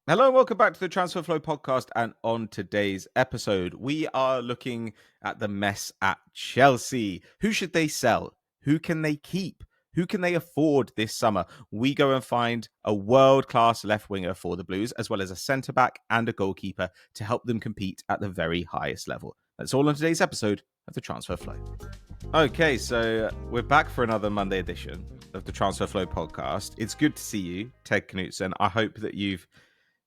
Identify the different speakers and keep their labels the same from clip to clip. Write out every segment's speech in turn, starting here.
Speaker 1: Hello and welcome back to the Transfer Flow podcast. And on today's episode, we are looking at the mess at Chelsea. Who should they sell? Who can they keep? Who can they afford this summer? We go and find a world-class left winger for the Blues, as well as a centre-back and a goalkeeper to help them compete at the very highest level. That's all on today's episode of the Transfer Flow. Okay, so we're back for another Monday edition of the Transfer Flow podcast. It's good to see you, Ted Knutson. I hope that you've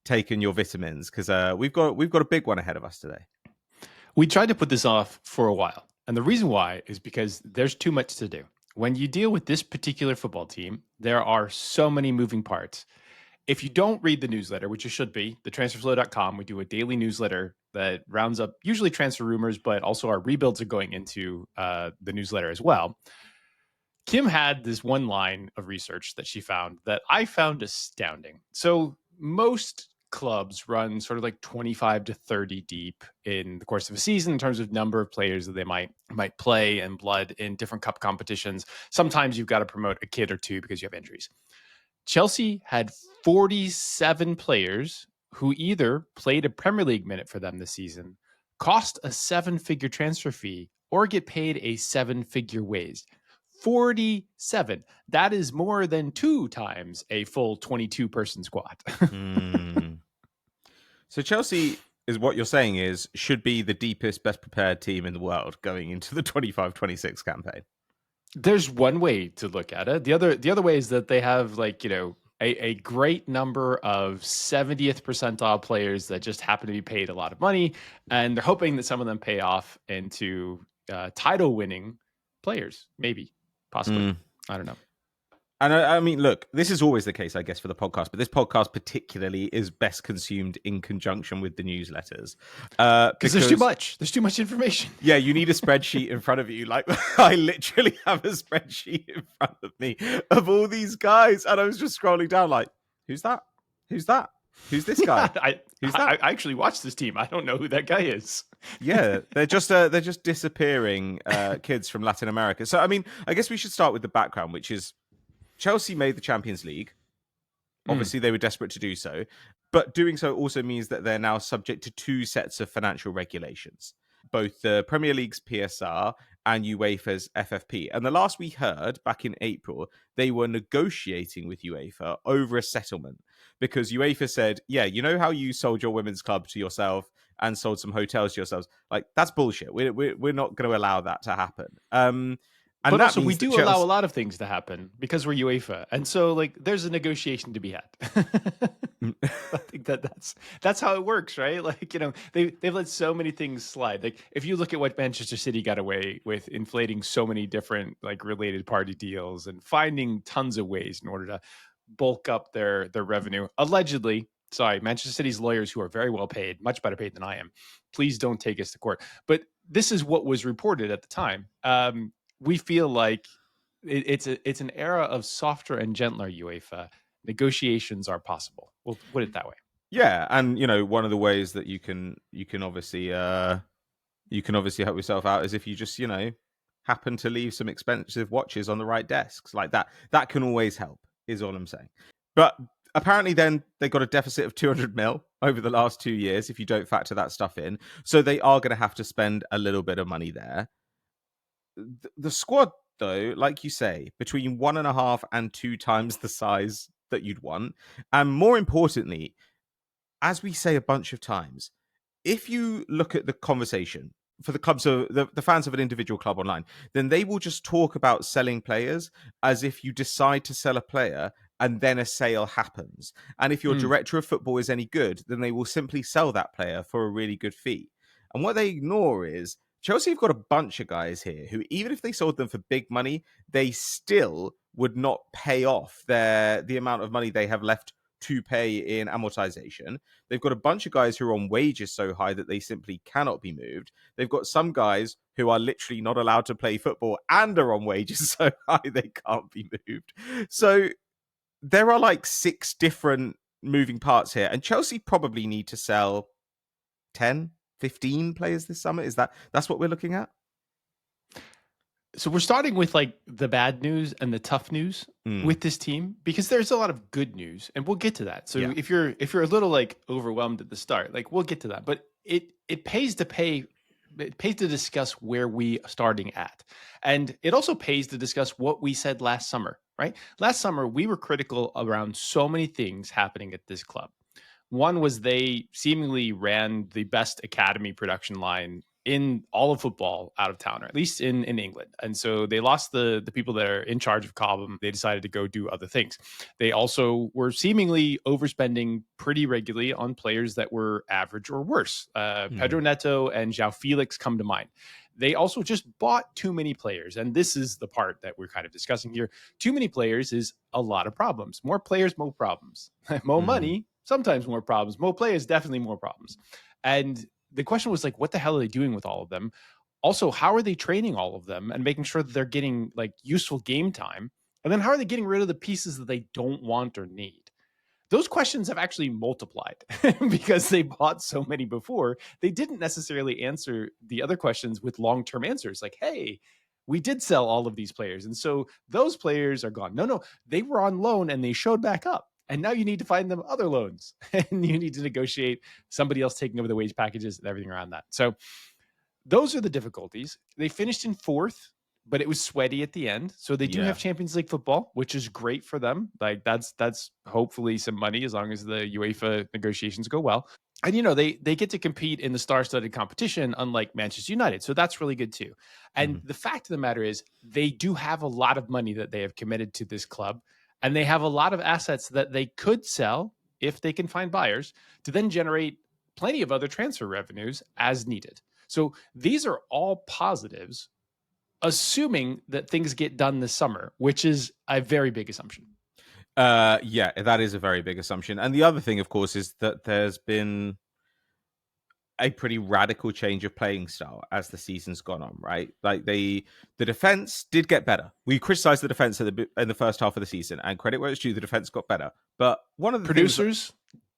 Speaker 1: taken your vitamins because we've got a big one ahead of us today.
Speaker 2: We tried to put this off for a while, and the reason why is because there's too much to do. When you deal with this particular football team, there are so many moving parts. If you don't read the newsletter, which you should be, the transferflow.com, we do a daily newsletter that rounds up usually transfer rumors, but also our rebuilds are going into the newsletter as well. Kim had this one line of research that she found that I found astounding. So most clubs run sort of like 25 to 30 deep in the course of a season in terms of number of players that they might play and blood in different cup competitions. Sometimes you've got to promote a kid or two because you have injuries. Chelsea had 47 players who either played a Premier League minute for them this season, cost a 7-figure transfer fee, or get paid a 7-figure wage. 47. That is more than 2 times a full 22-person squad.
Speaker 1: So Chelsea is what you're saying is should be the deepest, best prepared team in the world going into the 25-26 campaign.
Speaker 2: There's one way to look at it. The other way is that they have a great number of 70th percentile players that just happen to be paid a lot of money, and they're hoping that some of them pay off into title winning players, maybe. Possibly. I don't know.
Speaker 1: And I mean, look, this is always the case, I guess, for the podcast, but this podcast particularly is best consumed in conjunction with the newsletters.
Speaker 2: Because there's too much. There's too much information.
Speaker 1: Yeah, you need a spreadsheet in front of you. Like, I literally have a spreadsheet in front of me of all these guys. And I was just scrolling down like, who's that? Who's that? Who's this guy? Who's that?
Speaker 2: I actually watched this team. I don't know who that guy is.
Speaker 1: Yeah, they're just disappearing kids from Latin America. So, I mean, I guess we should start with the background, which is Chelsea made the Champions League. Obviously, they were desperate to do so. But doing so also means that they're now subject to 2 sets of financial regulations, both the Premier League's PSR and UEFA's FFP. And the last we heard, back in April, they were negotiating with UEFA over a settlement because UEFA said, yeah, you know how you sold your women's club to yourself and sold some hotels to yourselves? Like, that's bullshit. We're not going to allow that to happen.
Speaker 2: And but also, we do allow a lot of things to happen because we're UEFA, and so there's a negotiation to be had. I think that's how it works, right? They've let so many things slide. Like if you look at what Manchester City got away with, inflating so many different related party deals and finding tons of ways in order to bulk up their revenue. Allegedly, Manchester City's lawyers, who are very well paid, much better paid than I am. Please don't take us to court. But this is what was reported at the time. We feel like it's an era of softer and gentler UEFA. Negotiations are possible. We'll put it that way.
Speaker 1: Yeah, and one of the ways that you can obviously help yourself out is if you just happen to leave some expensive watches on the right desks like that. That can always help. Is all I'm saying. But apparently, then they got a deficit of 200 mil over the last 2 years. If you don't factor that stuff in, so they are going to have to spend a little bit of money there. The squad, though, like you say, between 1.5 and 2 times the size that you'd want. And more importantly, as we say a bunch of times, if you look at the conversation for the clubs of the fans of an individual club online, then they will just talk about selling players as if you decide to sell a player and then a sale happens. And if your director of football is any good, then they will simply sell that player for a really good fee. And what they ignore is Chelsea have got a bunch of guys here who, even if they sold them for big money, they still would not pay off the amount of money they have left to pay in amortization. They've got a bunch of guys who are on wages so high that they simply cannot be moved. They've got some guys who are literally not allowed to play football and are on wages so high they can't be moved. So there are 6 different moving parts here, and Chelsea probably need to sell 10, 15 players this summer. That's what we're looking at?
Speaker 2: So we're starting with like the bad news and the tough news with this team, because there's a lot of good news, and we'll get to that. So
Speaker 1: Yeah.
Speaker 2: if you're a little like overwhelmed at the start, like we'll get to that. But it pays to discuss where we are starting at. And it also pays to discuss what we said last summer, right? Last summer, we were critical around so many things happening at this club. One was they seemingly ran the best academy production line in all of football out of town, or at least in England. And so they lost the people that are in charge of Cobham. They decided to go do other things. They also were seemingly overspending pretty regularly on players that were average or worse. Pedro Neto and João Felix come to mind. They also just bought too many players. And this is the part that we're kind of discussing here. Too many players is a lot of problems. More players, more problems. More money, sometimes more problems. More players, definitely more problems. And the question was like, what the hell are they doing with all of them? Also, how are they training all of them and making sure that they're getting like useful game time? And then how are they getting rid of the pieces that they don't want or need? Those questions have actually multiplied because they bought so many before. They didn't necessarily answer the other questions with long-term answers like, hey, we did sell all of these players. And so those players are gone. No, they were on loan and they showed back up. And now you need to find them other loans and you need to negotiate somebody else taking over the wage packages and everything around that. So those are the difficulties. They finished in fourth, but it was sweaty at the end. So they do have Champions League football, which is great for them. Like that's hopefully some money as long as the UEFA negotiations go well. And they get to compete in the star-studded competition, unlike Manchester United. So that's really good too. And the fact of the matter is, they do have a lot of money that they have committed to this club. And they have a lot of assets that they could sell if they can find buyers to then generate plenty of other transfer revenues as needed. So these are all positives, assuming that things get done this summer, which is a very big assumption.
Speaker 1: Yeah, that is a very big assumption. And the other thing, of course, is that there's been a pretty radical change of playing style as the season's gone on, right? Like the defense did get better. We criticized the defense in the first half of the season, and credit where it's due, the defense got better. But one of the
Speaker 2: producers,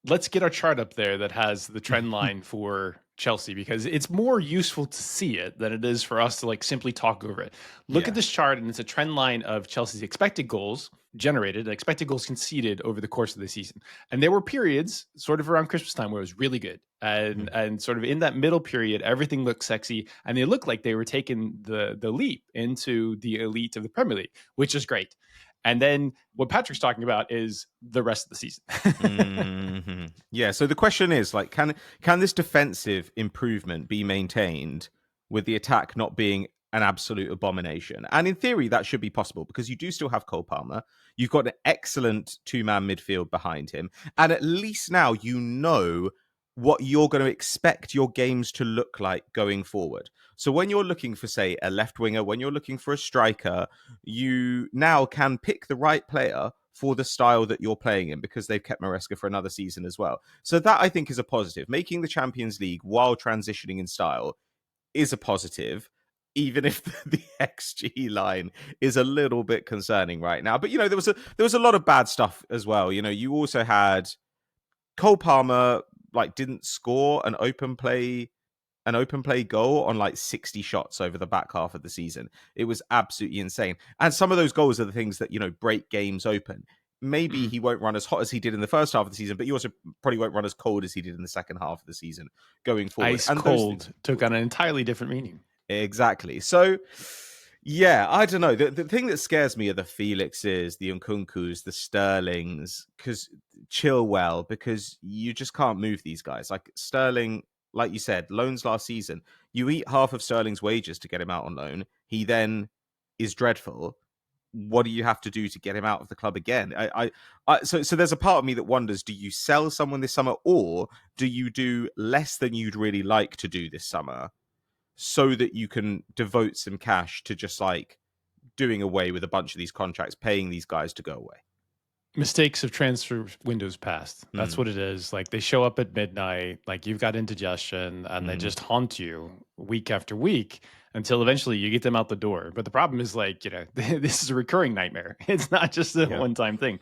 Speaker 2: let's get our chart up there that has the trend line for Chelsea, because it's more useful to see it than it is for us to like simply talk over it. Look at this chart, and it's a trend line of Chelsea's expected goals generated, expected goals conceded over the course of the season. And there were periods sort of around Christmas time where it was really good. And sort of in that middle period, everything looked sexy, and they looked like they were taking the leap into the elite of the Premier League, which is great. And then what Patrick's talking about is the rest of the season.
Speaker 1: Yeah. So the question is, like, can this defensive improvement be maintained with the attack not being an absolute abomination? And in theory, that should be possible because you do still have Cole Palmer. You've got an excellent two-man midfield behind him. And at least now you know what you're going to expect your games to look like going forward. So when you're looking for, say, a left winger, when you're looking for a striker, you now can pick the right player for the style that you're playing in because they've kept Maresca for another season as well. So that, I think, is a positive. Making the Champions League while transitioning in style is a positive, even if the XG line is a little bit concerning right now. But, there was a lot of bad stuff as well. You also had Cole Palmer didn't score an open play goal on 60 shots over the back half of the season. It was absolutely insane. And some of those goals are the things that, break games open. Maybe he won't run as hot as he did in the first half of the season, but he also probably won't run as cold as he did in the second half of the season going forward.
Speaker 2: Ice cold took on an entirely different meaning.
Speaker 1: Exactly. So, yeah, I don't know. The thing that scares me are the Felixes, the Nkunkus, the Sterlings, because Chilwell, because you just can't move these guys. Like Sterling, like you said, loans last season. You eat half of Sterling's wages to get him out on loan. He then is dreadful. What do you have to do to get him out of the club again? So there's a part of me that wonders, do you sell someone this summer, or do you do less than you'd really like to do this summer so that you can devote some cash to just doing away with a bunch of these contracts, paying these guys to go away?
Speaker 2: Mistakes of transfer windows past. That's what it is. They show up at midnight, you've got indigestion, and they just haunt you week after week. until eventually you get them out the door. But the problem is, like, this is a recurring nightmare. It's not just a one-time thing.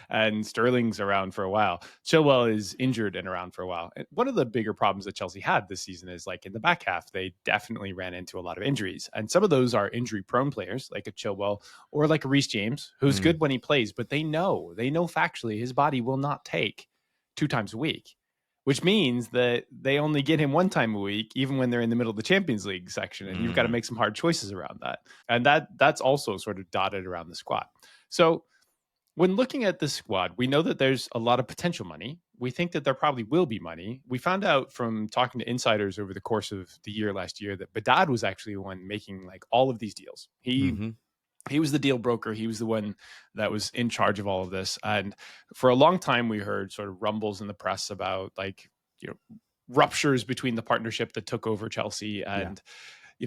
Speaker 2: And Sterling's around for a while. Chilwell is injured and around for a while. And one of the bigger problems that Chelsea had this season is, like, in the back half, they definitely ran into a lot of injuries. And some of those are injury-prone players, like a Chilwell or like a Reece James, who's good when he plays, but they know factually his body will not take 2 times a week, which means that they only get him 1 time a week, even when they're in the middle of the Champions League section. And you've got to make some hard choices around that. And that's also sort of dotted around the squad. So when looking at this squad, we know that there's a lot of potential money. We think that there probably will be money. We found out from talking to insiders over the course of the year last year that Badad was actually the one making, like, all of these deals. He was the deal broker. He was the one that was in charge of all of this. And for a long time, we heard sort of rumbles in the press about, like, ruptures between the partnership that took over Chelsea and,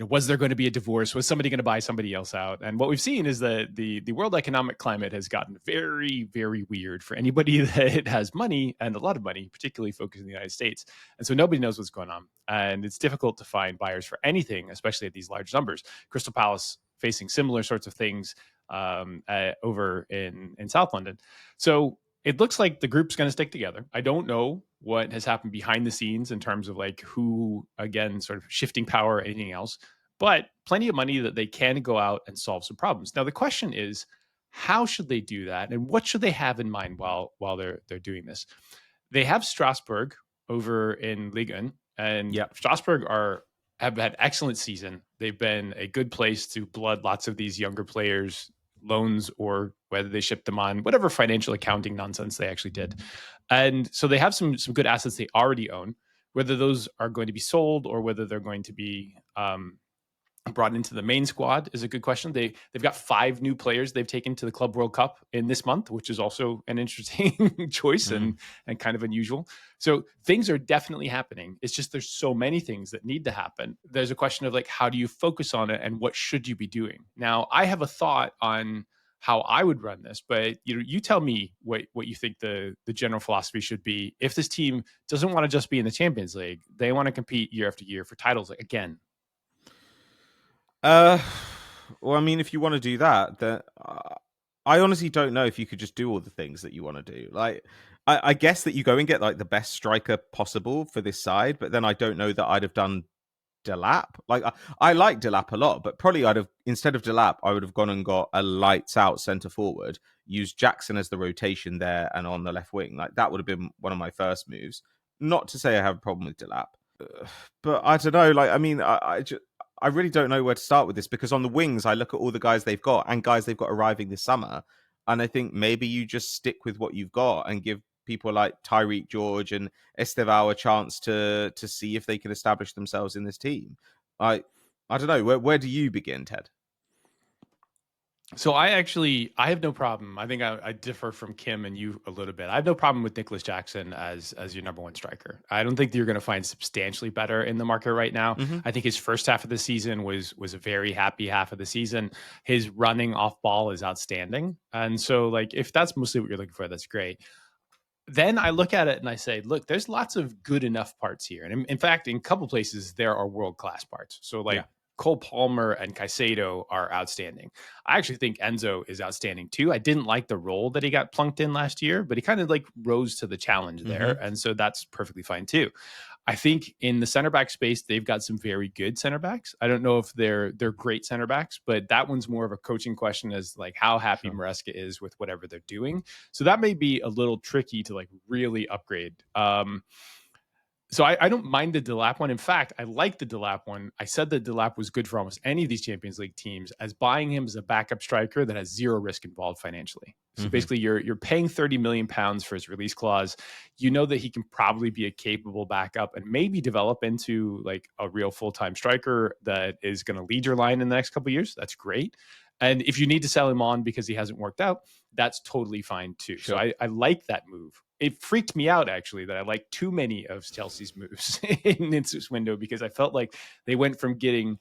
Speaker 2: was there going to be a divorce? Was somebody going to buy somebody else out? And what we've seen is that the world economic climate has gotten very, very weird for anybody that has money, and a lot of money, particularly focused in the United States. And so nobody knows what's going on. And it's difficult to find buyers for anything, especially at these large numbers. Crystal Palace facing similar sorts of things over in South London. So it looks like the group's going to stick together. I don't know what has happened behind the scenes in terms of, like, who, again, sort of shifting power or anything else, but plenty of money that they can go out and solve some problems. Now, the question is, how should they do that? And what should they have in mind while they're doing this? They have Strasbourg over in Ligue 1, and Strasbourg have had excellent season. They've been a good place to blood lots of these younger players, loans, or whether they shipped them on whatever financial accounting nonsense they actually did. And so they have some good assets they already own. Whether those are going to be sold or whether they're going to be brought into the main squad is a good question. They've got 5 new players they've taken to the Club World Cup in this month, which is also an interesting choice and kind of unusual. So things are definitely happening. It's just there's so many things that need to happen. There's a question of, like, how do you focus on it and what should you be doing? Now, I have a thought on how I would run this, but you tell me what you think the general philosophy should be. If this team doesn't want to just be in the Champions League, they want to compete year after year for titles again.
Speaker 1: Well, I mean, if you want to do that, then I honestly don't know if you could just do all the things that you want to do. Like, I guess that you go and get, like, the best striker possible for this side, but then I don't know that I'd have done Delap. Like, I like Delap a lot, but probably instead of Delap, I would have gone and got a lights out centre forward, used Jackson as the rotation there and on the left wing. Like, that would have been one of my first moves. Not to say I have a problem with Delap, but I don't know. Like, I mean, I really don't know where to start with this, because on the wings, I look at all the guys they've got and guys they've got arriving this summer, and I think maybe you just stick with what you've got and give people like Tyrique George and Estevao a chance to see if they can establish themselves in this team. I don't know. Where do you begin, Ted?
Speaker 2: So I have no problem. I think I differ from Kim and you a little bit. I have no problem with Nicholas Jackson as your number 1 striker. I don't think you're going to find substantially better in the market right now. I think his first half of the season was a very happy half of the season. His running off ball is outstanding. And so, like, if that's mostly what you're looking for, that's great. Then I look at it and I say, look, there's lots of good enough parts here. And in fact, in a couple places, there are world-class parts. So, like, Cole Palmer and Caicedo are outstanding. I actually think Enzo is outstanding too. I didn't like the role that he got plunked in last year, but he kind of, like, rose to the challenge there. And so that's perfectly fine too. I think in the center back space, they've got some very good center backs. I don't know if they're great center backs, but that one's more of a coaching question, as, like, how happy Maresca is with whatever they're doing. So that may be a little tricky to, like, really upgrade. So I don't mind the Delap one. In fact, I like the Delap one. I said that Delap was good for almost any of these Champions League teams, as buying him as a backup striker that has zero risk involved financially. So basically, you're paying £30 million for his release clause. You know that he can probably be a capable backup and maybe develop into, like, a real full-time striker that is going to lead your line in the next couple of years. That's great. And if you need to sell him on because he hasn't worked out, that's totally fine too. Sure. So I like that move. It freaked me out, actually, that I liked too many of Chelsea's moves in this window, because I felt like they went from getting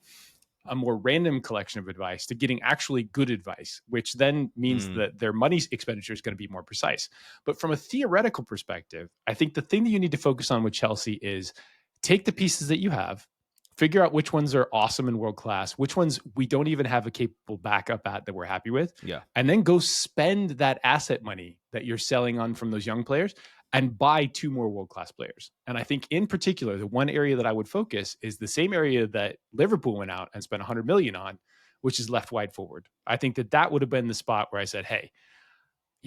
Speaker 2: a more random collection of advice to getting actually good advice, which then means that their money expenditure is going to be more precise. But from a theoretical perspective, I think the thing that you need to focus on with Chelsea is take the pieces that you have, figure out which ones are awesome and world-class, which ones we don't even have a capable backup at that we're happy with.
Speaker 1: Yeah.
Speaker 2: And then go spend that asset money that you're selling on from those young players and buy 2 more world-class players. And I think in particular, the one area that I would focus is the same area that Liverpool went out and spent 100 million on, which is left wide forward. I think that would have been the spot where I said, hey,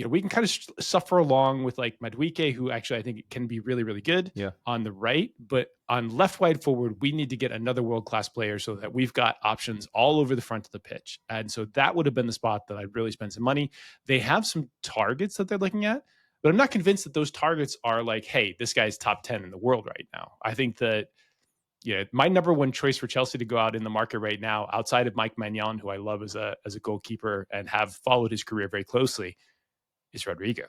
Speaker 2: we can kind of suffer along with like Madueke, who actually I think can be really, really good on the right. But on left wide forward, we need to get another world-class player so that we've got options all over the front of the pitch. And so that would have been the spot that I'd really spend some money. They have some targets that they're looking at, but I'm not convinced that those targets are like, hey, this guy's top 10 in the world right now. I think that, my number one choice for Chelsea to go out in the market right now, outside of Mike Maignan, who I love as a goalkeeper and have followed his career very closely, is Rodrygo.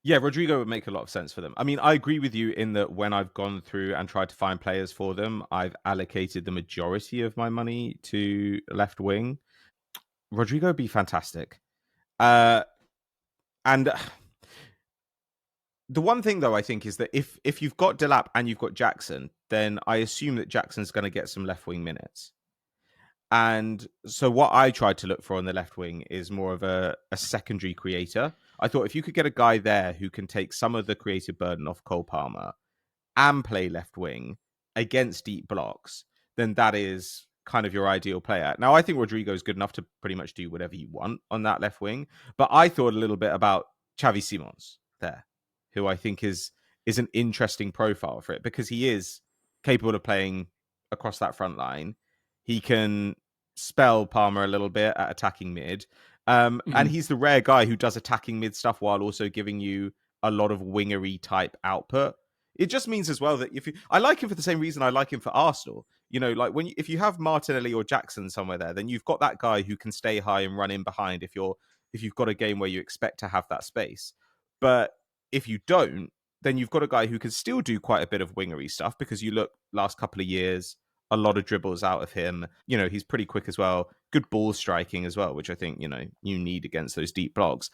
Speaker 1: Yeah, Rodrygo would make a lot of sense for them. I mean, I agree with you in that when I've gone through and tried to find players for them, I've allocated the majority of my money to left wing. Rodrygo would be fantastic. And the one thing, though, I think is that if you've got Delap and you've got Jackson, then I assume that Jackson's going to get some left wing minutes. And so what I tried to look for on the left wing is more of a secondary creator. I thought if you could get a guy there who can take some of the creative burden off Cole Palmer and play left wing against deep blocks, then that is kind of your ideal player. Now, I think Rodrygo is good enough to pretty much do whatever you want on that left wing. But I thought a little bit about Xavi Simmons there, who I think is an interesting profile for it because he is capable of playing across that front line. He can spell Palmer a little bit at attacking mid. And he's the rare guy who does attacking mid stuff while also giving you a lot of wingery type output. It just means as well that I like him for the same reason I like him for Arsenal. Like if you have Martinelli or Jackson somewhere there, then you've got that guy who can stay high and run in behind if you've got a game where you expect to have that space. But if you don't, then you've got a guy who can still do quite a bit of wingery stuff because you look last couple of years, a lot of dribbles out of him. He's pretty quick as well. Good ball striking as well, which I think, you need against those deep blocks.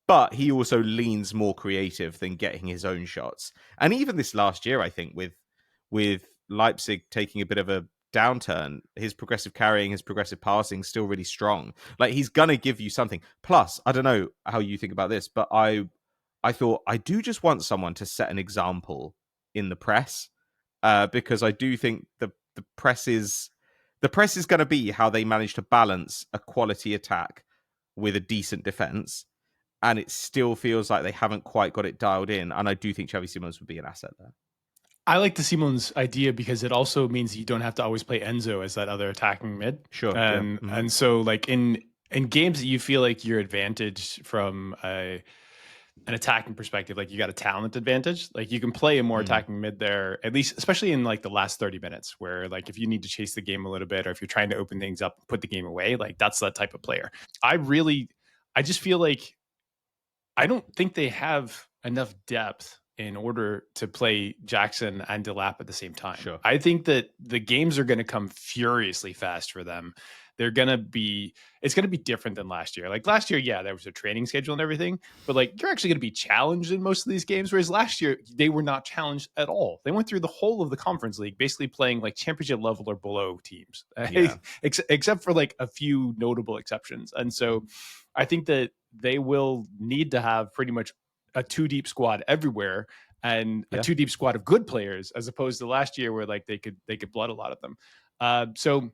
Speaker 1: But he also leans more creative than getting his own shots. And even this last year, I think, with Leipzig taking a bit of a downturn, his progressive carrying, his progressive passing still really strong. Like, he's going to give you something. Plus, I don't know how you think about this, but I thought I do just want someone to set an example in the press. Because I do think the press is going to be how they manage to balance a quality attack with a decent defense, and it still feels like they haven't quite got it dialed in. And I do think Xavi Simmons would be an asset there.
Speaker 2: I like the Simmons idea because it also means you don't have to always play Enzo as that other attacking mid.
Speaker 1: Sure,
Speaker 2: and so like in games that you feel like you're advantaged from an attacking perspective, like you got a talent advantage, like you can play a more attacking mid there, at least, especially in like the last 30 minutes where like if you need to chase the game a little bit or if you're trying to open things up, put the game away, like that's that type of player. I just feel like I don't think they have enough depth in order to play Jackson and Delap at the same time.
Speaker 1: Sure.
Speaker 2: I think that the games are going to come furiously fast for them. It's going to be different than last year. Like last year, yeah, there was a training schedule and everything, but like you're actually going to be challenged in most of these games. Whereas last year, they were not challenged at all. They went through the whole of the Conference League, basically playing like championship level or below teams, except for like a few notable exceptions. And so I think that they will need to have pretty much a 2-deep squad everywhere and a 2-deep squad of good players, as opposed to last year where like they could blood a lot of them. So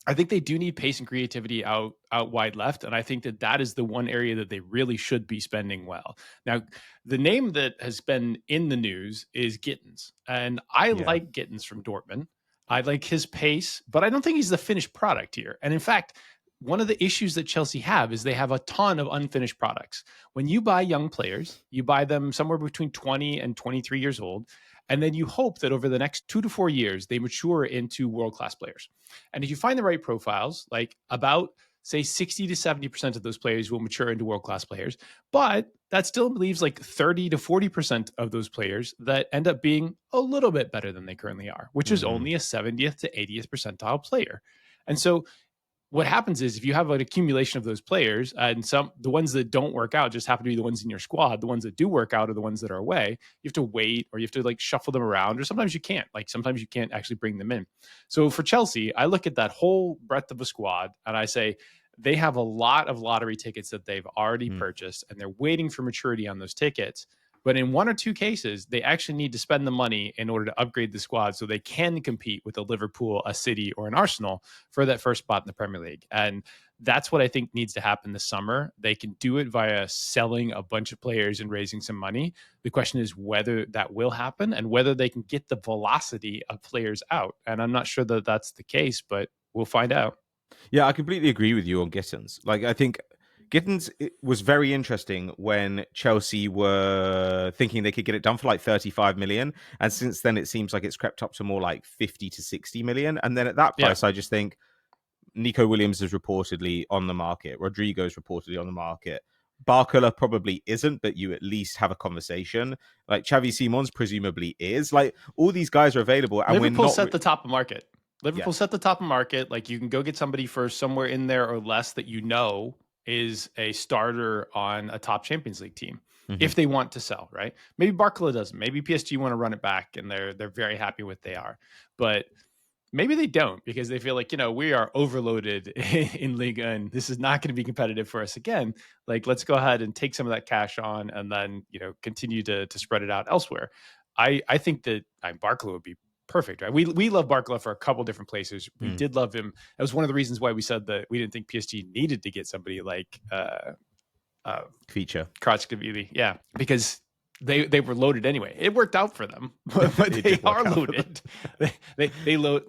Speaker 2: I think they do need pace and creativity out wide left. And I think that is the one area that they really should be spending well. Now, the name that has been in the news is Gittens. And I like Gittens from Dortmund. I like his pace, but I don't think he's the finished product here. And in fact, one of the issues that Chelsea have is they have a ton of unfinished products. When you buy young players, you buy them somewhere between 20 and 23 years old. And then you hope that over the next 2 to 4 years, they mature into world-class players. And if you find the right profiles, like about, say, 60 to 70% of those players will mature into world-class players. But that still leaves like 30 to 40% of those players that end up being a little bit better than they currently are, which is only a 70th to 80th percentile player. And so what happens is if you have an accumulation of those players and the ones that don't work out just happen to be the ones in your squad, the ones that do work out are the ones that are away, you have to wait or you have to like shuffle them around, or sometimes you can't. Like sometimes you can't actually bring them in. So for Chelsea, I look at that whole breadth of a squad and I say they have a lot of lottery tickets that they've already purchased and they're waiting for maturity on those tickets. But in one or two cases, they actually need to spend the money in order to upgrade the squad so they can compete with a Liverpool, a City, or an Arsenal for that first spot in the Premier League. And that's what I think needs to happen this summer. They can do it via selling a bunch of players and raising some money. The question is whether that will happen and whether they can get the velocity of players out. And I'm not sure that that's the case, but we'll find out.
Speaker 1: Yeah, I completely agree with you on Gittens. Like, I think Gittens was very interesting when Chelsea were thinking they could get it done for like 35 million. And since then, it seems like it's crept up to more like 50 to 60 million. And then at that price, I just think Nico Williams is reportedly on the market. Rodrygo is reportedly on the market. Barcola probably isn't, but you at least have a conversation. Like Xavi Simons presumably is. Like all these guys are available. And
Speaker 2: Liverpool
Speaker 1: we're not
Speaker 2: set the top of market. Liverpool set the top of market. Like you can go get somebody for somewhere in there or less that you know is a starter on a top Champions League team if they want to sell, right? Maybe Barcola doesn't. Maybe PSG want to run it back and they're very happy with what they are. But maybe they don't because they feel like, we are overloaded in Liga and this is not going to be competitive for us again. Like, let's go ahead and take some of that cash on and then, continue to spread it out elsewhere. I think that Barcola would be perfect, right? We love Barcola for a couple different places. We did love him. That was one of the reasons why we said that we didn't think PSG needed to get somebody like
Speaker 1: feature
Speaker 2: Kvaratskhelia. Yeah, because they were loaded anyway. It worked out for them, but they are loaded. They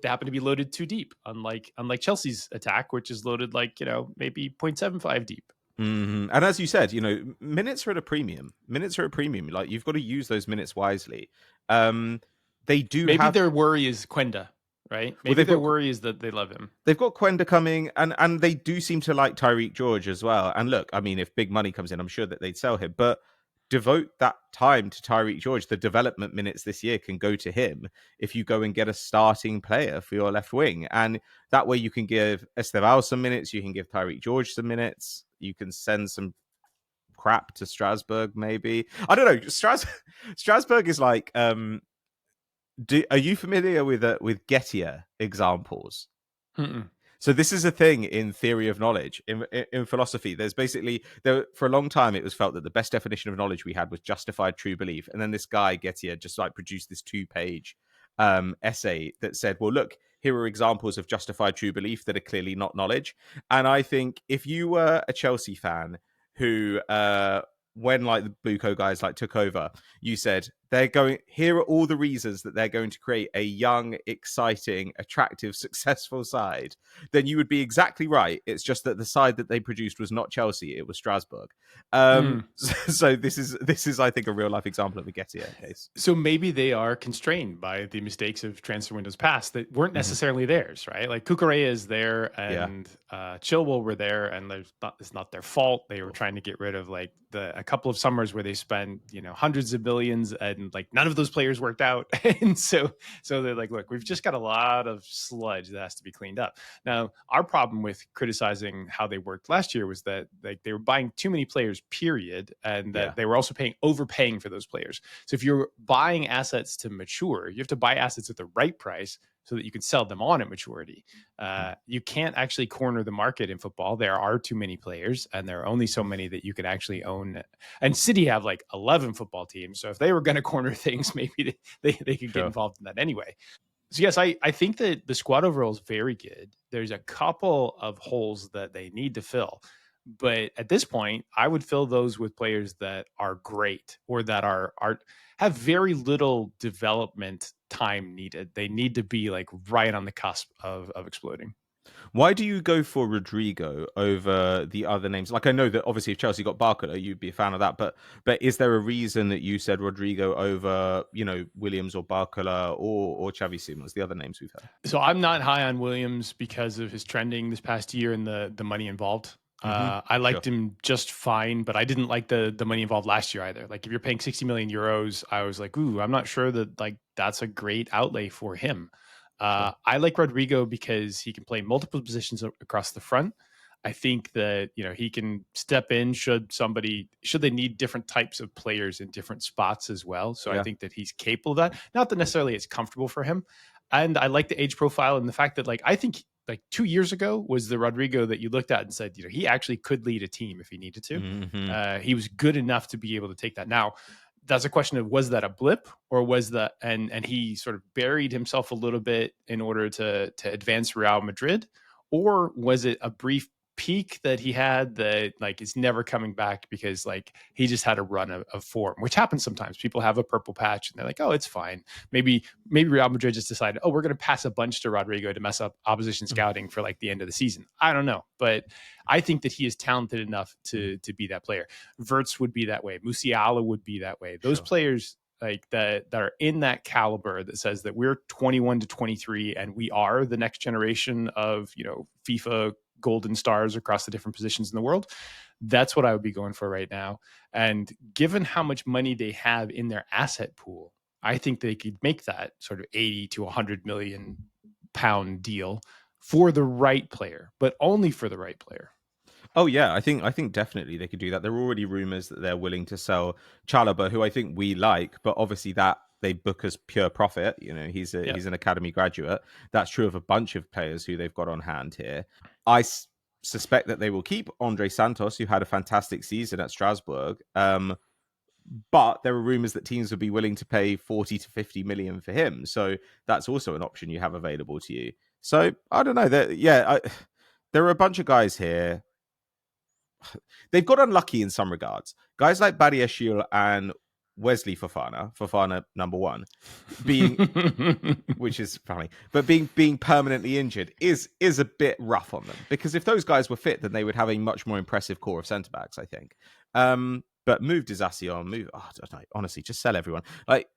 Speaker 2: happen to be loaded too deep, unlike Chelsea's attack, which is loaded like maybe 0.75 deep.
Speaker 1: And as you said, minutes are at a premium. Like you've got to use those minutes wisely. They do.
Speaker 2: Maybe their worry is Quenda, right? Maybe their worry is that they love him.
Speaker 1: They've got Quenda coming, and they do seem to like Tyrique George as well. And look, I mean, if big money comes in, I'm sure that they'd sell him. But devote that time to Tyrique George. The development minutes this year can go to him if you go and get a starting player for your left wing. And that way you can give Estevao some minutes, you can give Tyrique George some minutes, you can send some crap to Strasbourg, maybe. I don't know. Strasbourg is like... are you familiar with Gettier examples? So this is a thing in theory of knowledge, in philosophy. There's basically, for a long time, it was felt that the best definition of knowledge we had was justified true belief. And then this guy, Gettier, just like produced this 2-page essay that said, well, look, here are examples of justified true belief that are clearly not knowledge. And I think if you were a Chelsea fan who... when like the Buko guys like took over, you said here are all the reasons that they're going to create a young, exciting, attractive, successful side, then you would be exactly right. It's just that the side that they produced was not Chelsea, it was Strasbourg. So this is I think a real life example of the Gettier case.
Speaker 2: So maybe they are constrained by the mistakes of transfer windows past that weren't necessarily theirs, right? Like Cucurella is there and Chilwell were there, and it's not their fault. They were trying to get rid of like a couple of summers where they spent hundreds of billions and like none of those players worked out. And so they're like, look, we've just got a lot of sludge that has to be cleaned up. Now, our problem with criticizing how they worked last year was that like they were buying too many players, period, and that they were also overpaying for those players. So if you're buying assets to mature, you have to buy assets at the right price so that you can sell them on at maturity. You can't actually corner the market in football. There are too many players, and there are only so many that you can actually own. And City have like 11 football teams. So if they were going to corner things, maybe they could get involved in that anyway. So yes, I think that the squad overall is very good. There's a couple of holes that they need to fill. But at this point, I would fill those with players that are great or that have very little development time needed. They need to be like right on the cusp of exploding.
Speaker 1: Why do you go for Rodrygo over the other names? Like, I know that obviously if Chelsea got Barcola, you'd be a fan of that, but is there a reason that you said Rodrygo over, Williams or Barcola or Xavi Simons, the other names we've had?
Speaker 2: So I'm not high on Williams because of his trending this past year and the money involved. I liked him just fine, but I didn't like the money involved last year either. Like if you're paying 60 million euros, I was like, ooh, I'm not sure that like that's a great outlay for him. I like Rodrygo because he can play multiple positions across the front. I think that, he can step in should they need different types of players in different spots as well. So I think that he's capable of that. Not that necessarily it's comfortable for him. And I like the age profile and the fact that I think 2 years ago was the Rodrygo that you looked at and said, he actually could lead a team if he needed to.
Speaker 1: Mm-hmm.
Speaker 2: He was good enough to be able to take that. Now, that's a question of, was that a blip, or was that, and he sort of buried himself a little bit in order to advance Real Madrid, or was it a brief peak that he had that is never coming back because he just had a run of form, which happens sometimes. People have a purple patch and they're like, oh, it's fine. Maybe Real Madrid just decided, oh, we're going to pass a bunch to Rodrygo to mess up opposition scouting for the end of the season. I don't know, but I think that he is talented enough to be that player. Wirtz would be that way. Musiala would be that way. Those players that are in that caliber that says that we're 21 to 23 and we are the next generation of FIFA golden stars across the different positions in the world. That's what I would be going for right now. And given how much money they have in their asset pool, I think they could make that sort of 80 to 100 million pound deal for the right player, but only for the right player.
Speaker 1: Oh yeah, I think definitely they could do that. There are already rumors that they're willing to sell Chalaba, who I think we like, but obviously that they book as pure profit. He's an academy graduate. That's true of a bunch of players who they've got on hand here. I suspect that they will keep Andre Santos, who had a fantastic season at Strasbourg. But there are rumors that teams would be willing to pay 40 to 50 million for him. So that's also an option you have available to you. So I don't know. There are a bunch of guys here. They've got unlucky in some regards. Guys like Badiashile and Wesley Fofana number one, which is funny, but being permanently injured is a bit rough on them, because if those guys were fit, then they would have a much more impressive core of centre backs, I think. But move Disasi on, I don't know, honestly, just sell everyone.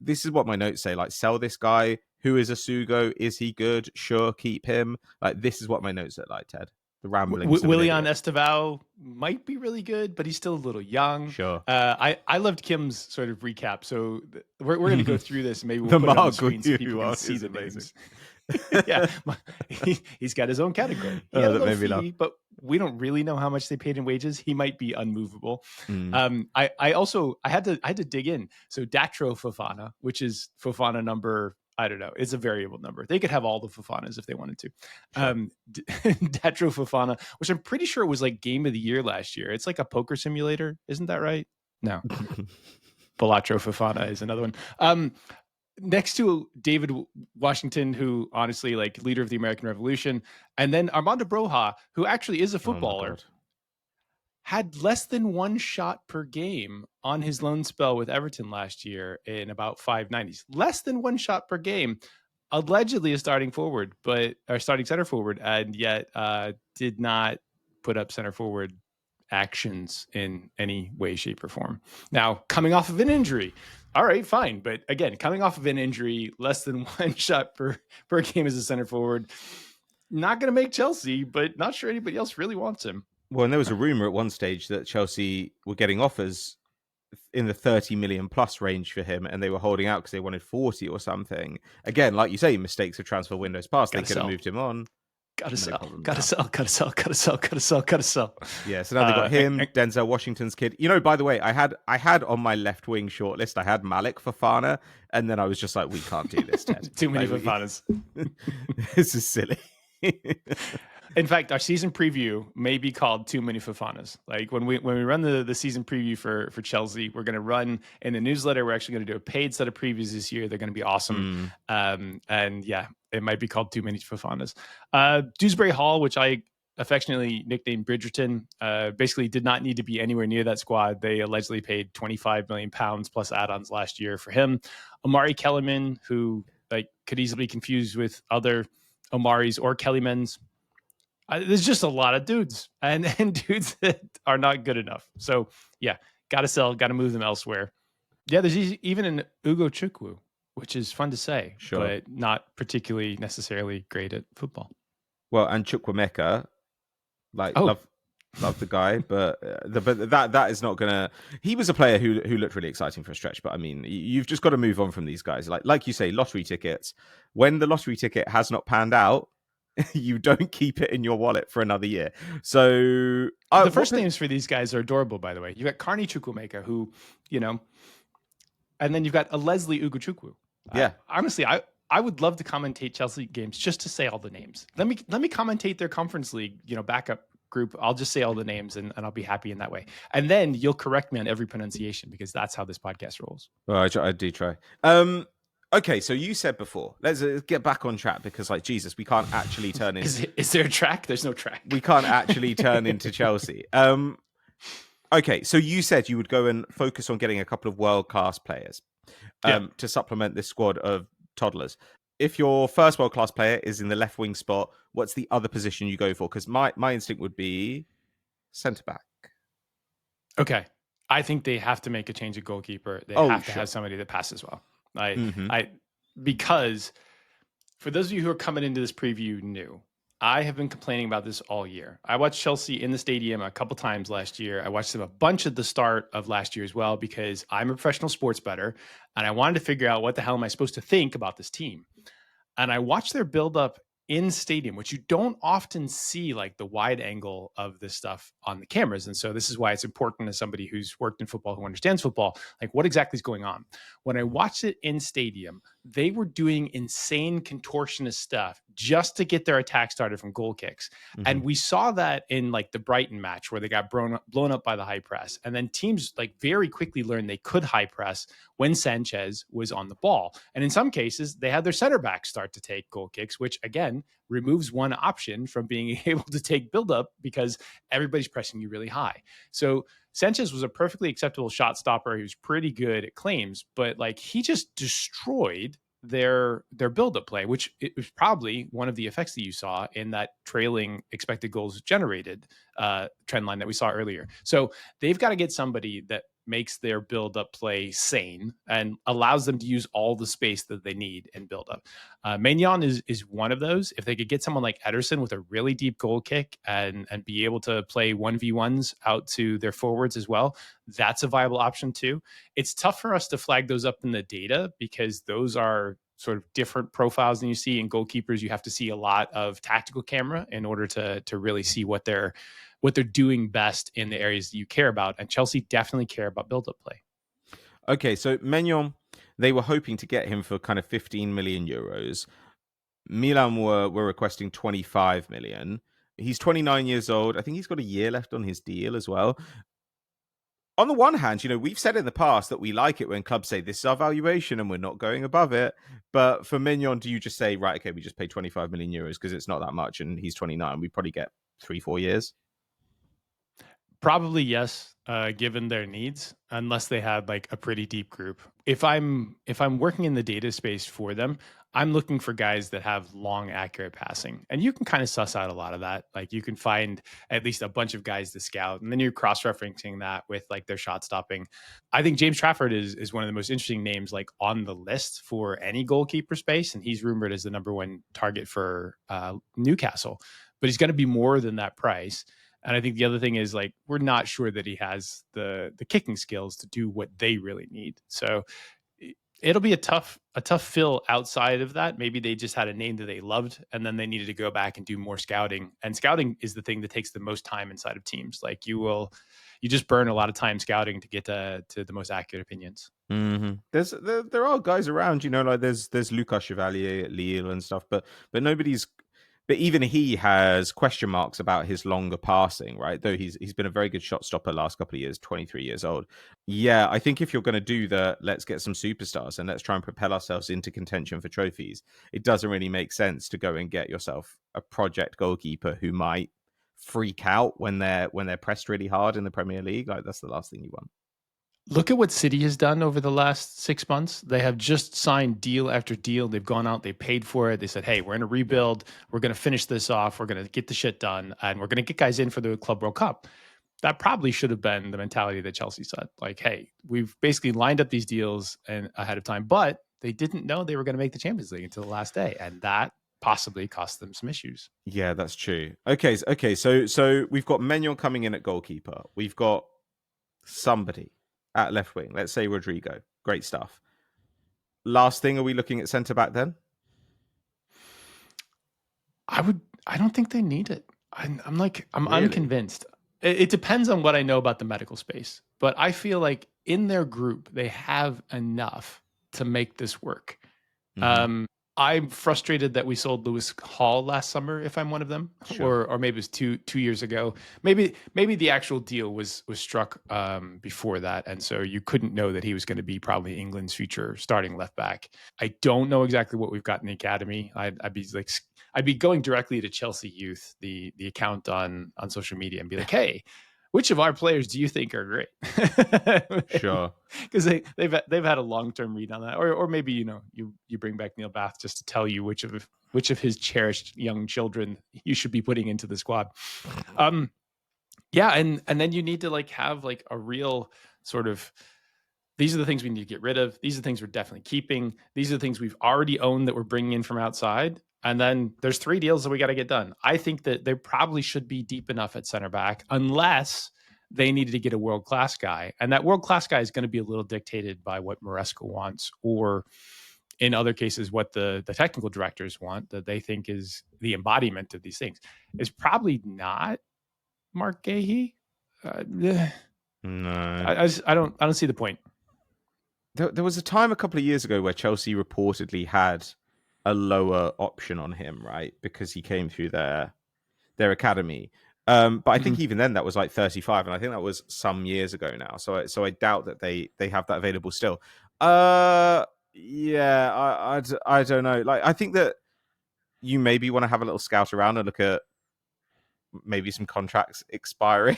Speaker 1: This is what my notes say. Sell this guy. Who is Asugo? Is he good? Sure, keep him. This is what my notes look like, Ted. The ramblings.
Speaker 2: Willian Estevao might be really good, but he's still a little young.
Speaker 1: Sure.
Speaker 2: I loved Kim's sort of recap, so we're going to go through this. Maybe we'll put it on the screen so people can see the names. Yeah, he's got his own category. He had a low fee, but we don't really know how much they paid in wages. He might be unmovable. I had to dig in. So Datro Fofana, which is Fofana number, I don't know, it's a variable number. They could have all the Fofanas if they wanted to. Sure. Datro Fofana, which I'm pretty sure was game of the year last year. It's like a poker simulator, isn't that right? No. Balatro Fofana is another one. Next to David Washington, who honestly leader of the American Revolution, and then Armando Broja, who actually is a footballer, had less than one shot per game on his loan spell with Everton last year in about 590s. Less than one shot per game, allegedly a starting center forward, and yet did not put up center forward actions in any way, shape, or form. Now, coming off of an injury, all right, fine. But again, coming off of an injury, less than one shot per game as a center forward, not going to make Chelsea, but not sure anybody else really wants him.
Speaker 1: Well, and there was a rumor at one stage that Chelsea were getting offers in the 30 million plus range for him, and they were holding out because they wanted 40 or something. Again, like you say, mistakes of transfer windows past. They could have moved him on.
Speaker 2: Gotta sell.
Speaker 1: Yeah, so now they've got him, Denzel Washington's kid. By the way, I had on my left wing shortlist, I had Malik Fofana, and then I was just like, we can't do this, Ted.
Speaker 2: Too many Fofanas.
Speaker 1: This is silly.
Speaker 2: In fact, our season preview may be called Too Many Fofanas. When we run the season preview for Chelsea, we're going to run in the newsletter. We're actually going to do a paid set of previews this year. They're going to be awesome. And yeah, it might be called Too Many Fofanas. Dewsbury-Hall, which I affectionately nicknamed Bridgerton, basically did not need to be anywhere near that squad. They allegedly paid £25 million plus add-ons last year for him. Omari Kellyman, who could easily be confused with other Omaris or Kellymans. There's just a lot of dudes and dudes that are not good enough. So yeah, got to sell, got to move them elsewhere. Yeah, there's even an Ugochukwu, which is fun to say, but not particularly necessarily great at football.
Speaker 1: Well, and Chukwuemeka, Love the guy, but that is not gonna. He was a player who looked really exciting for a stretch, but I mean, you've just got to move on from these guys. Like you say, lottery tickets. When the lottery ticket has not panned out, you don't keep it in your wallet for another year. So
Speaker 2: the first names for these guys are adorable, by the way. You got Carney Chukwuemeka, who, and then you've got a Lesley Ugochukwu.
Speaker 1: Yeah,
Speaker 2: honestly, I would love to commentate Chelsea games just to say all the names. Let me commentate their Conference League, backup group. I'll just say all the names and I'll be happy in that way. And then you'll correct me on every pronunciation because that's how this podcast rolls.
Speaker 1: Well, I do try. Okay, so you said before, let's get back on track because, like, Jesus, we can't actually turn into...
Speaker 2: Is there a track? There's no track.
Speaker 1: We can't actually turn into Chelsea. Okay, so you said you would go and focus on getting a couple of world-class players to supplement this squad of toddlers. If your first world-class player is in the left wing spot, what's the other position you go for? Because my instinct would be centre-back.
Speaker 2: Okay. I think they have to make a change at goalkeeper. They have to have somebody that passes well. Because for those of you who are coming into this preview new, I have been complaining about this all year. I watched Chelsea in the stadium a couple times last year. I watched them a bunch at the start of last year as well because I'm a professional sports bettor and I wanted to figure out what the hell am I supposed to think about this team. And I watched their build-up in stadium, which you don't often see, like the wide angle of this stuff on the cameras. And so this is why it's important as somebody who's worked in football, who understands football, like what exactly is going on. When I watched it in stadium, they were doing insane contortionist stuff just to get their attack started from goal kicks. Mm-hmm. And we saw that in like the Brighton match where they got blown up by the high press. And then teams like very quickly learned they could high press when Sanchez was on the ball. And in some cases, they had their center back start to take goal kicks, which again, removes one option from being able to take build-up because everybody's pressing you really high. So Sanchez was a perfectly acceptable shot stopper. He was pretty good at claims, but like he just destroyed their build-up play, which it was probably one of the effects that you saw in that trailing expected goals generated trend line that we saw earlier. So they've got to get somebody that makes their build-up play sane and allows them to use all the space that they need in build-up. Maignan is one of those. If they could get someone like Ederson with a really deep goal kick and be able to play 1v1s out to their forwards as well, that's a viable option too. It's tough for us to flag those up in the data because those are sort of different profiles than you see in goalkeepers. You have to see a lot of tactical camera in order to really see what they're doing best in the areas that you care about. And Chelsea definitely care about build-up play.
Speaker 1: Okay, so Maignan, they were hoping to get him for kind of 15 million euros. Milan were requesting 25 million. He's 29 years old. I think he's got a year left on his deal as well. On the one hand, we've said in the past that we like it when clubs say this is our valuation and we're not going above it. But for Maignan, do you just say, right, okay, we just pay 25 million euros because it's not that much and he's 29. We probably get 3-4 years.
Speaker 2: Probably yes, given their needs, unless they had like a pretty deep group. If I'm working in the data space for them, I'm looking for guys that have long, accurate passing. And you can kind of suss out a lot of that. Like you can find at least a bunch of guys to scout, and then you're cross-referencing that with like their shot stopping. I think James Trafford is one of the most interesting names like on the list for any goalkeeper space. And he's rumored as the number one target for Newcastle, but he's going to be more than that price. And I think the other thing is like, we're not sure that he has the kicking skills to do what they really need. So it'll be a tough fill outside of that. Maybe they just had a name that they loved and then they needed to go back and do more scouting. And scouting is the thing that takes the most time inside of teams. Like you just burn a lot of time scouting to get to the most accurate opinions.
Speaker 1: Mm-hmm. There are guys around, like there's Lucas Chevalier at Lille and stuff, but nobody's. But even he has question marks about his longer passing, right? Though he's been a very good shot stopper last couple of years, 23 years old. Yeah, I think if you're going to do let's get some superstars and let's try and propel ourselves into contention for trophies, it doesn't really make sense to go and get yourself a project goalkeeper who might freak out when they're pressed really hard in the Premier League. Like that's the last thing you want.
Speaker 2: Look at what City has done over the last 6 months. They have just signed deal after deal. They've gone out, they paid for it. They said, hey, we're in a rebuild. We're going to finish this off. We're going to get the shit done. And we're going to get guys in for the Club World Cup. That probably should have been the mentality that Chelsea said. Like, hey, we've basically lined up these deals and ahead of time, but they didn't know they were going to make the Champions League until the last day. And that possibly cost them some issues.
Speaker 1: Yeah, that's true. Okay. So we've got Maignan coming in at goalkeeper. We've got somebody at left wing. Let's say Rodrygo. Great stuff. Last thing, are we looking at centre back then?
Speaker 2: I don't think they need it. I'm
Speaker 1: Really?
Speaker 2: unconvinced. It depends on what I know about the medical space, but I feel like in their group they have enough to make this work.
Speaker 1: Mhm.
Speaker 2: I'm frustrated that we sold Lewis Hall last summer, if I'm one of them,
Speaker 1: Sure.
Speaker 2: or maybe it was two years ago. Maybe the actual deal was struck before that, and so you couldn't know that he was going to be probably England's future starting left back. I don't know exactly what we've got in the academy. I'd be going directly to Chelsea Youth, the account on social media, and be like, hey, which of our players do you think are great?
Speaker 1: Sure.
Speaker 2: Because they've had a long-term read on that, or maybe you bring back Neil Bath just to tell you which of his cherished young children you should be putting into the squad. Yeah, and then you need to have a real sort of, these are the things we need to get rid of. These are the things we're definitely keeping. These are the things we've already owned that we're bringing in from outside. And then there's 3 deals that we got to get done. I think that they probably should be deep enough at center back, unless they needed to get a world-class guy. And that world-class guy is going to be a little dictated by what Maresca wants, or in other cases, what the technical directors want, that they think is the embodiment of these things. Is probably not Marc Guehi.
Speaker 1: No.
Speaker 2: I don't see the point.
Speaker 1: There was a time a couple of years ago where Chelsea reportedly had a lower option on him, right? Because he came through their academy. But I think even then that was like 35, and I think that was some years ago now. So I doubt that they have that available still. Yeah, I don't know. I think that you maybe want to have a little scout around and look at maybe some contracts expiring.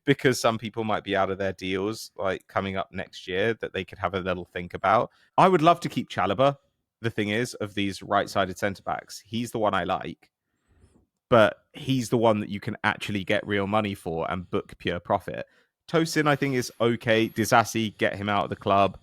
Speaker 1: Because some people might be out of their deals coming up next year that they could have a little think about. I would love to keep Chalaba. The thing is, of these right-sided centre backs, he's the one I like, but he's the one that you can actually get real money for and book pure profit. Tosin, I think, is okay. Disasi, get him out of the club.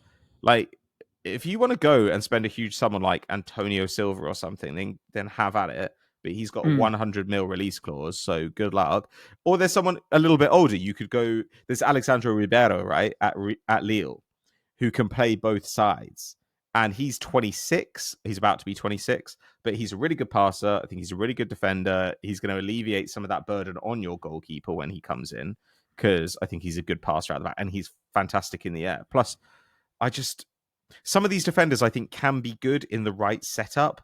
Speaker 1: If you want to go and spend a huge sum on Antonio Silva or something, then have at it. But he's got a 100 mil release clause, so good luck. Or there's someone a little bit older. You could go. There's Alexsandro Ribeiro, right, at Lille, who can play both sides, and he's 26. He's about to be 26, but he's a really good passer. I think he's a really good defender. He's going to alleviate some of that burden on your goalkeeper when he comes in, because I think he's a good passer out of that, and he's fantastic in the air. Plus, some of these defenders I think can be good in the right setup,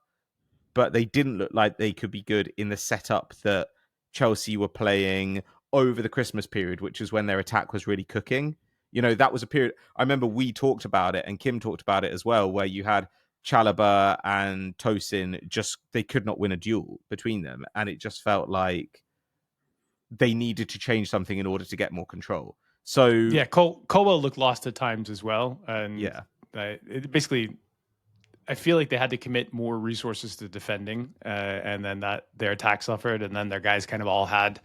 Speaker 1: but they didn't look like they could be good in the setup that Chelsea were playing over the Christmas period, which is when their attack was really cooking. That was a period, I remember we talked about it, and Kim talked about it as well, where you had Chalaba and Tosin, they could not win a duel between them, and it just felt like they needed to change something in order to get more control. So
Speaker 2: yeah, Colwell looked lost at times as well, and
Speaker 1: yeah,
Speaker 2: basically, I feel like they had to commit more resources to defending, and then that their attack suffered, and then their guys kind of all had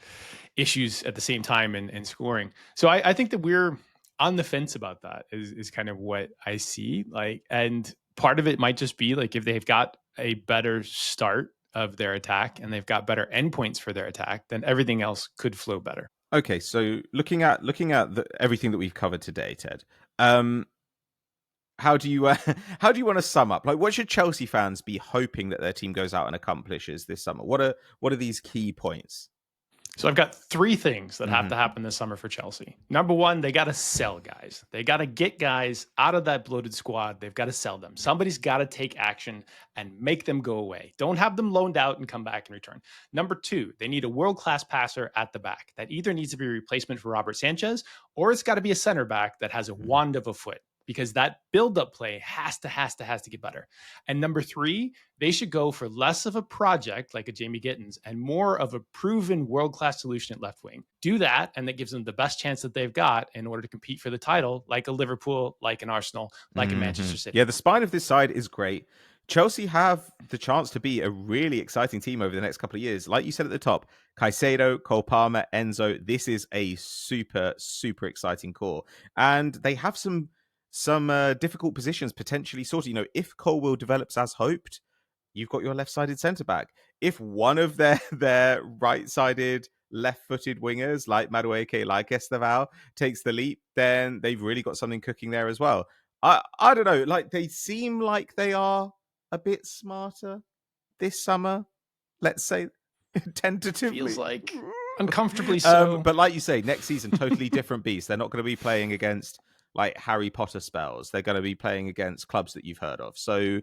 Speaker 2: issues at the same time in scoring. So I think that we're on the fence about that is kind of what I see. And part of it might just be if they've got a better start of their attack and they've got better endpoints for their attack, then everything else could flow better.
Speaker 1: Okay, so looking at everything that we've covered today, Ted, how do you want to sum up? What should Chelsea fans be hoping that their team goes out and accomplishes this summer? What are these key points?
Speaker 2: So I've got 3 things that have to happen this summer for Chelsea. Number 1, they got to sell guys. They got to get guys out of that bloated squad. They've got to sell them. Somebody's got to take action and make them go away. Don't have them loaned out and come back and return. Number 2, they need a world-class passer at the back. That either needs to be a replacement for Robert Sanchez, or it's got to be a center back that has a wand of a foot, because that build-up play has to get better. And number 3, they should go for less of a project like a Jamie Gittens and more of a proven world-class solution at left wing. Do that, and that gives them the best chance that they've got in order to compete for the title, like a Liverpool, like an Arsenal, like a Manchester City.
Speaker 1: Yeah, the spine of this side is great. Chelsea have the chance to be a really exciting team over the next couple of years. Like you said at the top, Caicedo, Cole Palmer, Enzo, this is a super, super exciting core. And they have some difficult positions potentially sorted. If Colwell develops as hoped, you've got your left-sided centre-back. If one of their right-sided, left-footed wingers, like Madueke, like Esteval, takes the leap, then they've really got something cooking there as well. I don't know. Like, they seem like they are a bit smarter this summer. Let's say tentatively.
Speaker 2: Feels like uncomfortably so.
Speaker 1: But like you say, next season, totally different beast. They're not going to be playing against like Harry Potter spells. They're going to be playing against clubs that you've heard of. So,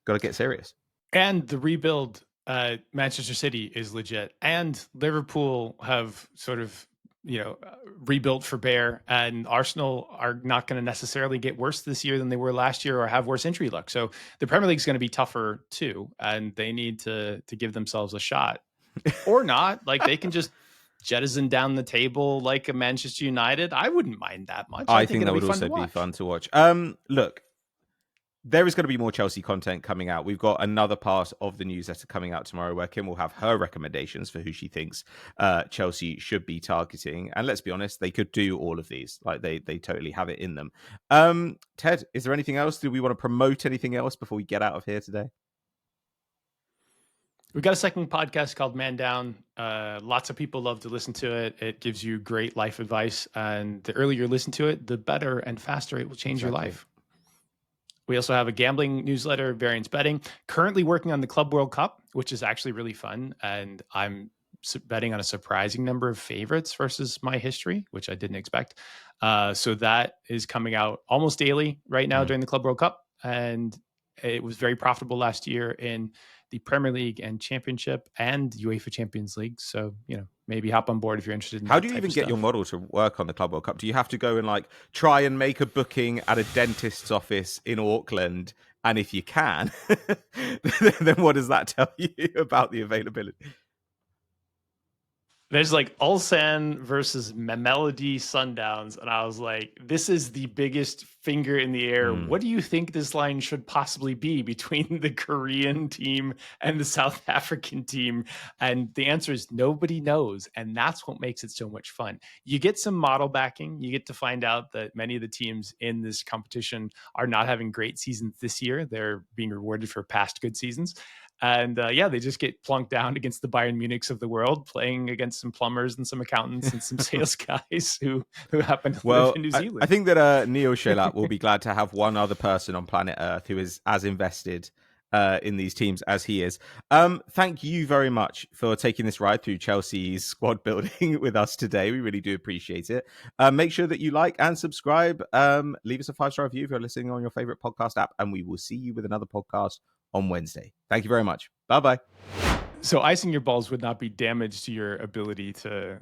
Speaker 1: got to get serious.
Speaker 2: And the rebuild, Manchester City is legit, and Liverpool have sort of rebuilt for bear, and Arsenal are not going to necessarily get worse this year than they were last year or have worse injury luck. So the Premier League is going to be tougher too, and they need to give themselves a shot, or not. Like, they can just jettison down the table like a Manchester United. I wouldn't mind that much.
Speaker 1: I think that would also be fun to watch. Look, there is going to be more Chelsea content coming out. We've got another part of the newsletter coming out tomorrow where Kim will have her recommendations for who she thinks Chelsea should be targeting. And let's be honest, they could do all of these. Like, they totally have it in them. Ted, is there anything else? Do we want to promote anything else before we get out of here today?
Speaker 2: We've got a second podcast called Man Down. Lots of people love to listen to it. It gives you great life advice. And the earlier you listen to it, the better and faster it will change your life. We also have a gambling newsletter, Variance Betting, currently working on the Club World Cup, which is actually really fun. And I'm betting on a surprising number of favorites versus my history, which I didn't expect. So that is coming out almost daily right now during the Club World Cup. And it was very profitable last year in the Premier League and Championship and UEFA Champions League. So, maybe hop on board if you're interested in
Speaker 1: How do you even get your model to work on the Club World Cup? Do you have to go and like try and make a booking at a dentist's office in Auckland? And if you can, then what does that tell you about the availability?
Speaker 2: There's like Ulsan versus Mamelodi Sundowns. And I was like, this is the biggest finger in the air. What do you think this line should possibly be between the Korean team and the South African team? And the answer is nobody knows. And that's what makes it so much fun. You get some model backing. You get to find out that many of the teams in this competition are not having great seasons this year. They're being rewarded for past good seasons. And they just get plunked down against the Bayern Munichs of the world, playing against some plumbers and some accountants and some sales guys who happen to live in New Zealand.
Speaker 1: I think that Neil Shelap will be glad to have one other person on planet Earth who is as invested in these teams as he is. Thank you very much for taking this ride through Chelsea's squad building with us today. We really do appreciate it. Make sure that you like and subscribe. Leave us a 5-star review if you're listening on your favorite podcast app, and we will see you with another podcast on Wednesday. Thank you very much. Bye-bye.
Speaker 2: So icing your balls would not be damage to your ability to,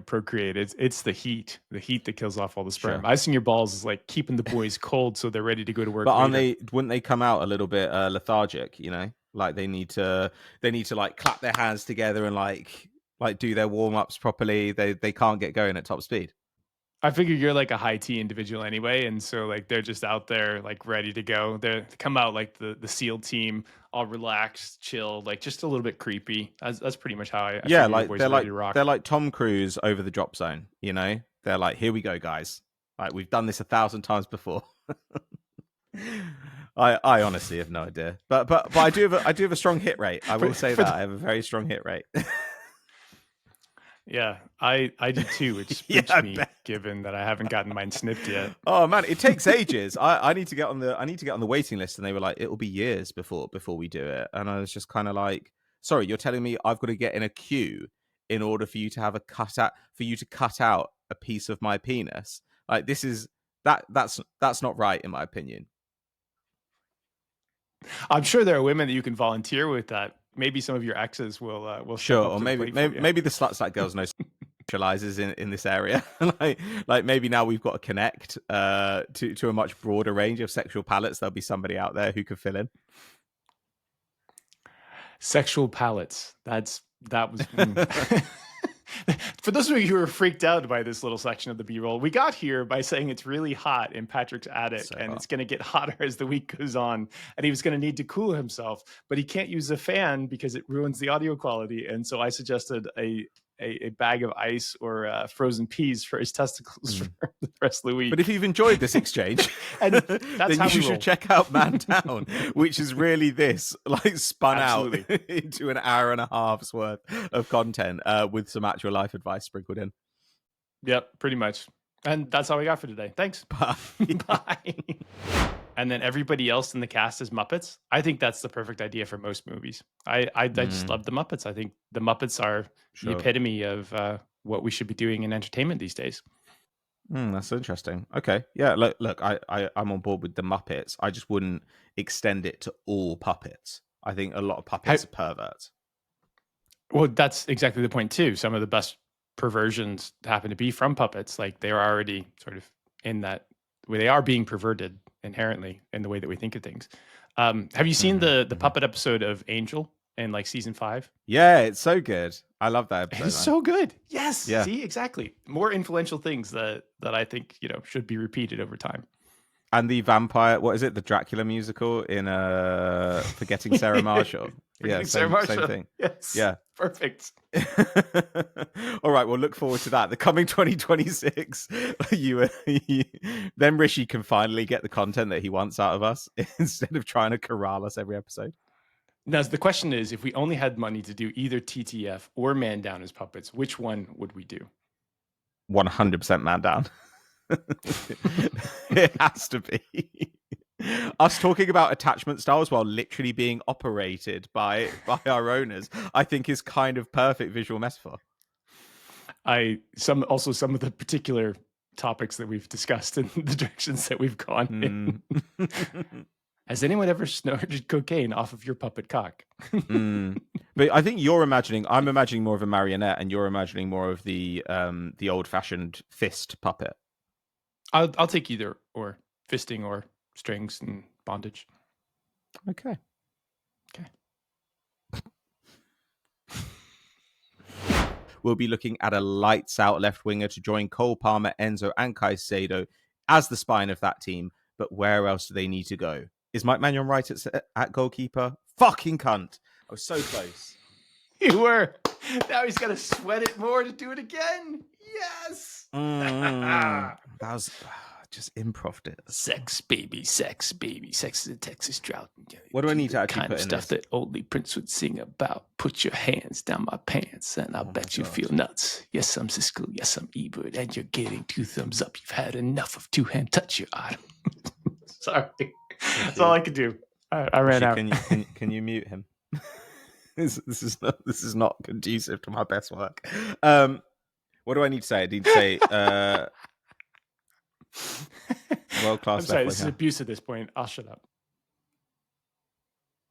Speaker 2: procreate. It's the heat that kills off all the sperm. Sure. Icing your balls is like keeping the boys cold so they're ready to go to work.
Speaker 1: But wouldn't they come out a little bit lethargic, Like they need to like clap their hands together and like do their warm-ups properly. They can't get going at top speed.
Speaker 2: I figure you're like a high T individual anyway, and so like they're just out there like ready to go. They come out like the SEAL team, all relaxed, chill, like just a little bit creepy. That's pretty much how I
Speaker 1: like they're like Tom Cruise over the drop zone. They're like, here we go, guys. Like we've done this 1,000 times before. I honestly have no idea, but I do have a strong hit rate. I will say that I have a very strong hit rate.
Speaker 2: Yeah, I do too, which spooks me, given that I haven't gotten mine snipped yet.
Speaker 1: Oh man, it takes ages. I need to get on the waiting list, and they were like, it'll be years before we do it. And I was just kind of like, sorry, you're telling me I've got to get in a queue in order for you to have cut out a piece of my penis? Like that's not right in my opinion.
Speaker 2: I'm sure there are women that you can volunteer with that. Maybe some of your exes will
Speaker 1: sure, or maybe the sluts like girls know specializes in this area. like maybe now we've got to connect to a much broader range of sexual palettes. There'll be somebody out there who could fill in.
Speaker 2: Sexual palettes. That was. For those of you who are freaked out by this little section of the B-roll, we got here by saying it's really hot in Patrick's attic, and it's going to get hotter as the week goes on, and he was going to need to cool himself, but he can't use a fan because it ruins the audio quality. And so I suggested a a bag of ice or frozen peas for his testicles for the rest of the week.
Speaker 1: But if you've enjoyed this exchange,
Speaker 2: and
Speaker 1: then you should check out Man Down, which is really this, like spun
Speaker 2: Absolutely.
Speaker 1: out into an hour and a half's worth of content with some actual life advice sprinkled in.
Speaker 2: Yep, pretty much. And that's all we got for today. Thanks.
Speaker 1: Bye.
Speaker 2: Bye. And then everybody else in the cast is Muppets. I think that's the perfect idea for most movies. I just love the Muppets. I think the Muppets are the epitome of what we should be doing in entertainment these days.
Speaker 1: That's interesting. Okay. Yeah, look, I'm on board with the Muppets. I just wouldn't extend it to all puppets. I think a lot of puppets are perverts.
Speaker 2: Well, that's exactly the point too. Some of the best perversions happen to be from puppets. Like they're already sort of in that where they are being perverted inherently in the way that we think of things. Have you seen the puppet episode of Angel in like season 5?
Speaker 1: Yeah, it's so good. I love that episode.
Speaker 2: It's so good. Yes.
Speaker 1: Yeah.
Speaker 2: See, exactly. More influential things that I think, should be repeated over time.
Speaker 1: And the vampire, what is it? The Dracula musical in Forgetting Sarah Marshall. Same thing.
Speaker 2: Yes.
Speaker 1: Yeah.
Speaker 2: Perfect.
Speaker 1: All right, well, look forward to that. The coming 2026, then Rishi can finally get the content that he wants out of us instead of trying to corral us every episode.
Speaker 2: Now, the question is, if we only had money to do either TTF or Man Down as puppets, which one would we do?
Speaker 1: 100% Man Down. It has to be. Us talking about attachment styles while literally being operated by our owners, I think is kind of perfect visual metaphor.
Speaker 2: Some of the particular topics that we've discussed and the directions that we've gone in. Has anyone ever snorted cocaine off of your puppet cock?
Speaker 1: But I think I'm imagining more of a marionette, and you're imagining more of the old-fashioned fist puppet.
Speaker 2: I'll take either, or fisting or strings and bondage.
Speaker 1: Okay. We'll be looking at a lights-out left winger to join Cole Palmer, Enzo, and Caicedo as the spine of that team. But where else do they need to go? Is Mike Maignan right at goalkeeper? Fucking cunt! I was so close.
Speaker 2: You were. Now he's got to sweat it more to do it again. Yes.
Speaker 1: That was just improv.
Speaker 2: Sex, baby, sex, baby. Sex is a Texas drought.
Speaker 1: What do I need to actually
Speaker 2: kind
Speaker 1: put
Speaker 2: of
Speaker 1: in
Speaker 2: stuff
Speaker 1: this?
Speaker 2: that only Prince would sing about? Put your hands down my pants, and I'll bet you feel nuts. Yes, I'm Siskel. Yes, I'm Ebert, and you're getting 2 thumbs up. You've had enough of 2-hand touch your item. Sorry, that's all I could do. I ran out.
Speaker 1: Can you mute him? This is not conducive to my best work. What do I need to say? I need to say world class.
Speaker 2: I'm sorry, this is abuse at this point. I'll shut up.